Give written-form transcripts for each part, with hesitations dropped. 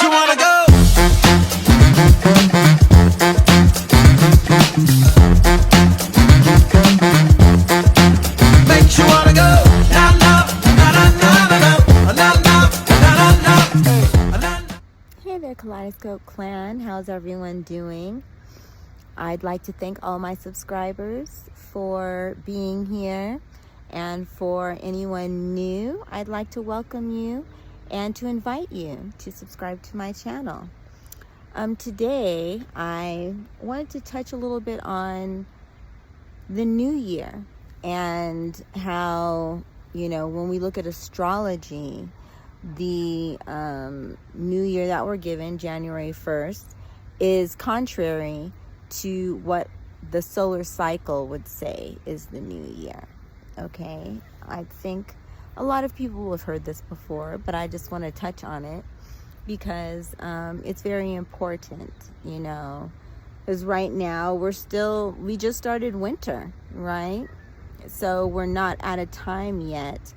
you wanna go. Makes you wanna go. Na na na na na na na na na na. Hey there, Kaleidoscope Clan. How's everyone doing? I'd like to thank all my subscribers for being here. And for anyone new, I'd like to welcome you and to invite you to subscribe to my channel. Today, I wanted to touch a little bit on the new year and how, when we look at astrology, the new year that we're given, January 1st, is contrary to what the solar cycle would say is the new year. Okay, I think a lot of people have heard this before, but I just want to touch on it because it's very important, because right now we just started winter, right? So we're not at a time yet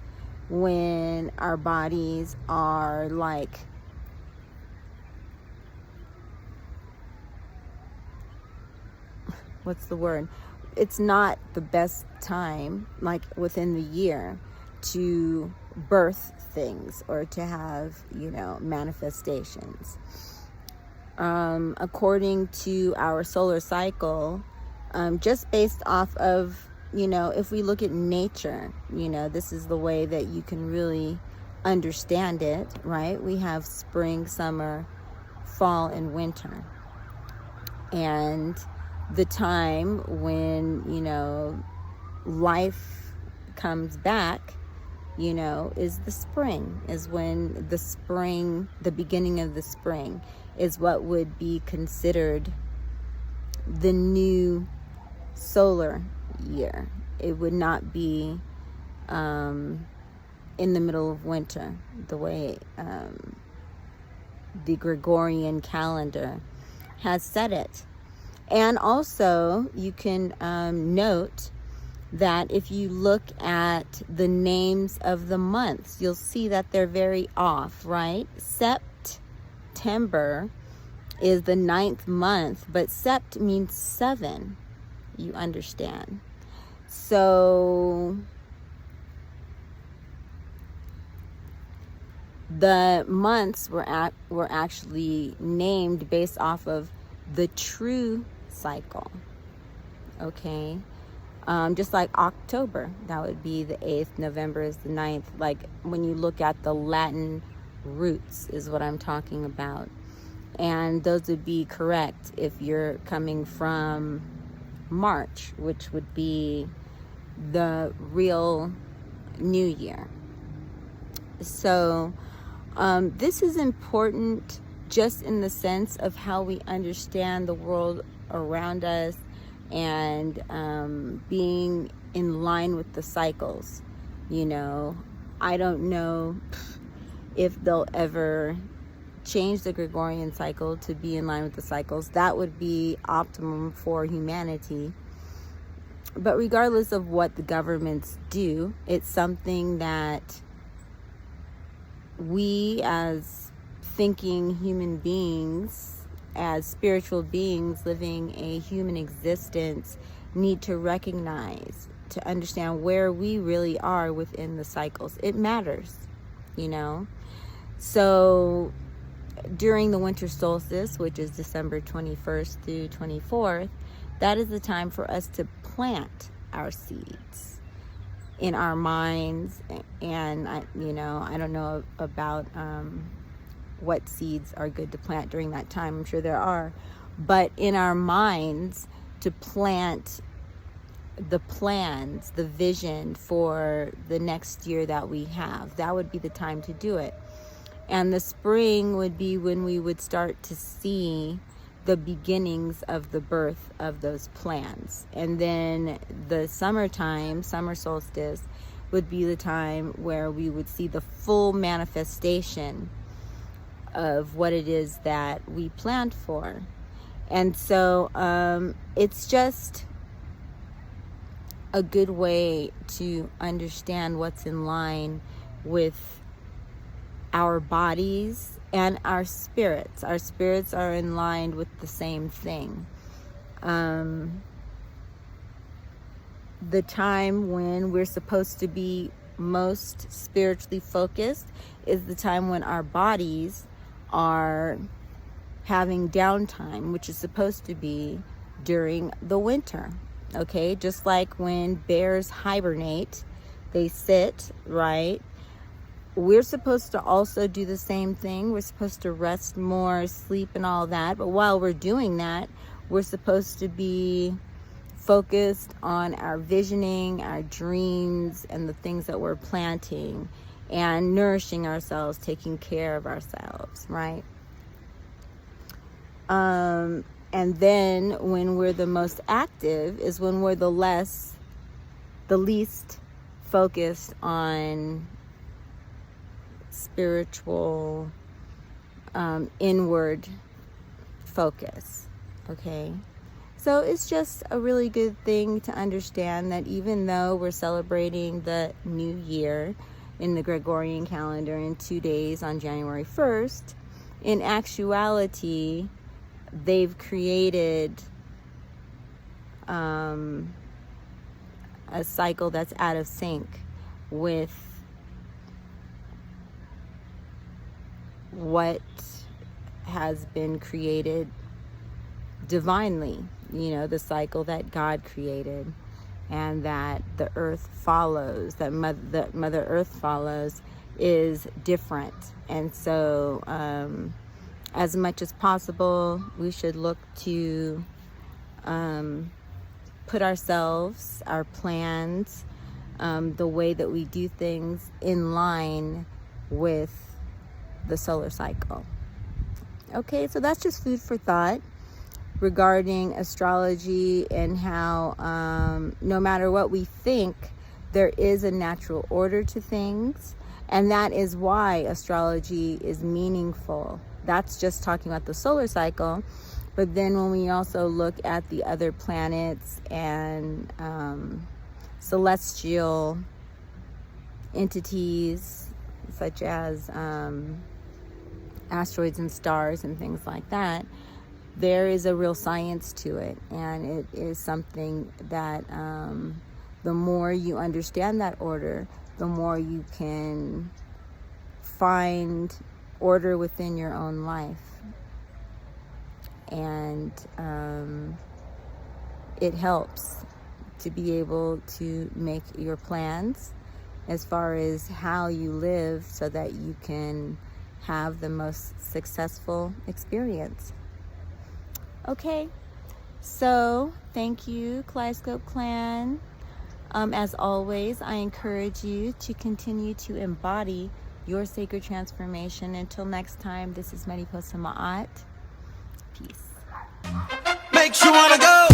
when our bodies are like what's the word? It's not the best time, like within the year, to birth things or to have, manifestations. According to our solar cycle, just based off of, if we look at nature, this is the way that you can really understand it, right? We have spring, summer, fall, and winter. And the time when, life comes back, is the spring, is when the beginning of the spring is what would be considered the new solar year. It would not be in the middle of winter, the way the Gregorian calendar has set it. And also, you can note that if you look at the names of the months, you'll see that they're very off, right? September is the 9th month, but sept means 7, you understand. So the months were actually named based off of the true cycle, okay? Just like October, that would be the 8th, November is the 9th. Like when you look at the Latin roots is what I'm talking about. And those would be correct if you're coming from March, which would be the real new year. So this is important just in the sense of how we understand the world around us and being in line with the cycles. I don't know if they'll ever change the Gregorian cycle to be in line with the cycles. That would be optimum for humanity. But regardless of what the governments do, it's something that we as thinking human beings, as spiritual beings living a human existence, need to recognize, to understand where we really are within the cycles. It matters, So during the winter solstice, which is December 21st through 24th, that is the time for us to plant our seeds in our minds. And I don't know about what seeds are good to plant during that time. I'm sure there are, but in our minds, to plant the plans, the vision for the next year that we have. That would be the time to do it. And the spring would be when we would start to see the beginnings of the birth of those plans. And then the summertime, summer solstice, would be the time where we would see the full manifestation of what it is that we planned for. And so it's just a good way to understand what's in line with our bodies and our spirits. Our spirits are in line with the same thing. The time when we're supposed to be most spiritually focused is the time when our bodies are having downtime, which is supposed to be during the winter. Okay, just like when bears hibernate, they sit, right? We're supposed to also do the same thing. We're supposed to rest more, sleep, and all that. But while we're doing that, we're supposed to be focused on our visioning, our dreams, and the things that we're planting, and nourishing ourselves, taking care of ourselves, right? And then when we're the most active is when we're the least focused on spiritual, inward focus. Okay, so it's just a really good thing to understand that even though we're celebrating the new year in the Gregorian calendar in 2 days on January 1st, in actuality, they've created a cycle that's out of sync with what has been created divinely, the cycle that God created and that the earth follows, that Mother Earth follows, is different. And so as much as possible, we should look to put ourselves, our plans, the way that we do things in line with the solar cycle. Okay, so that's just food for thought regarding astrology and how no matter what we think, there is a natural order to things, and that is why astrology is meaningful. That's just talking about the solar cycle, but then when we also look at the other planets and celestial entities such as asteroids and stars and things like that, there is a real science to it, and it is something that the more you understand that order, the more you can find order within your own life. And it helps to be able to make your plans as far as how you live so that you can have the most successful experience. Okay, so thank you, Kaleidoscope Clan. As always, I encourage you to continue to embody your sacred transformation. Until next time, this is Mariposa Maát. Peace. Makes you wanna go.